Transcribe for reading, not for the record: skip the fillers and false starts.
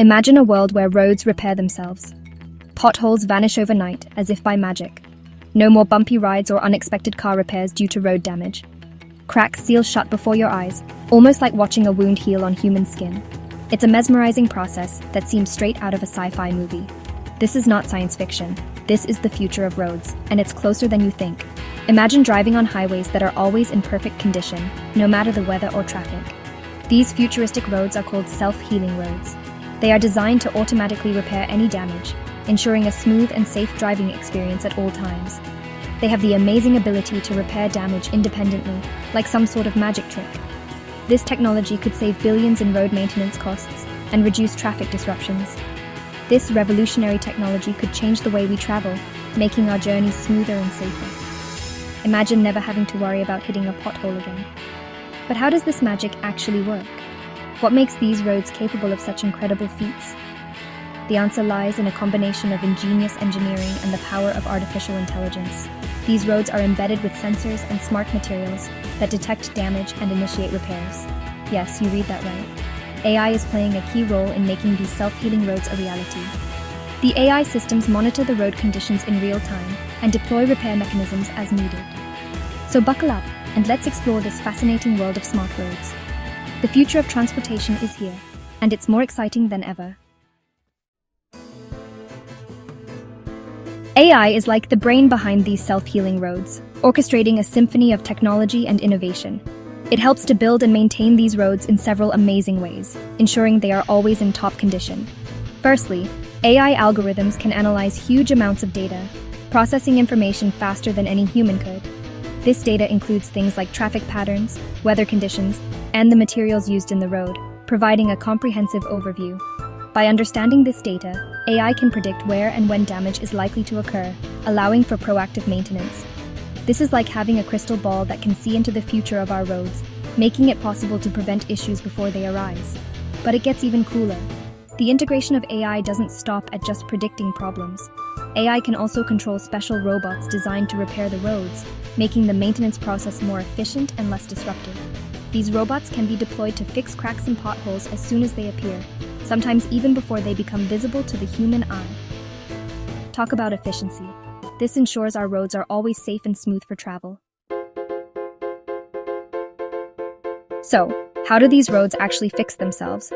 Imagine a world where roads repair themselves. Potholes vanish overnight as if by magic. No more bumpy rides or unexpected car repairs due to road damage. Cracks seal shut before your eyes, almost like watching a wound heal on human skin. It's a mesmerizing process that seems straight out of a sci-fi movie. This is not science fiction. This is the future of roads, and it's closer than you think. Imagine driving on highways that are always in perfect condition, no matter the weather or traffic. These futuristic roads are called self-healing roads. They are designed to automatically repair any damage, ensuring a smooth and safe driving experience at all times. They have the amazing ability to repair damage independently, like some sort of magic trick. This technology could save billions in road maintenance costs and reduce traffic disruptions. This revolutionary technology could change the way we travel, making our journeys smoother and safer. Imagine never having to worry about hitting a pothole again. But how does this magic actually work? What makes these roads capable of such incredible feats? The answer lies in a combination of ingenious engineering and the power of artificial intelligence. These roads are embedded with sensors and smart materials that detect damage and initiate repairs. Yes, you read that right. AI is playing a key role in making these self-healing roads a reality. The AI systems monitor the road conditions in real time and deploy repair mechanisms as needed. So buckle up and let's explore this fascinating world of smart roads. The future of transportation is here, and it's more exciting than ever. AI is like the brain behind these self-healing roads, orchestrating a symphony of technology and innovation. It helps to build and maintain these roads in several amazing ways, ensuring they are always in top condition. Firstly, AI algorithms can analyze huge amounts of data, processing information faster than any human could. This data includes things like traffic patterns, weather conditions, and the materials used in the road, providing a comprehensive overview. By understanding this data, AI can predict where and when damage is likely to occur, allowing for proactive maintenance. This is like having a crystal ball that can see into the future of our roads, making it possible to prevent issues before they arise. But it gets even cooler. The integration of AI doesn't stop at just predicting problems. AI can also control special robots designed to repair the roads, making the maintenance process more efficient and less disruptive. These robots can be deployed to fix cracks and potholes as soon as they appear, sometimes even before they become visible to the human eye. Talk about efficiency. This ensures our roads are always safe and smooth for travel. So, how do these roads actually fix themselves?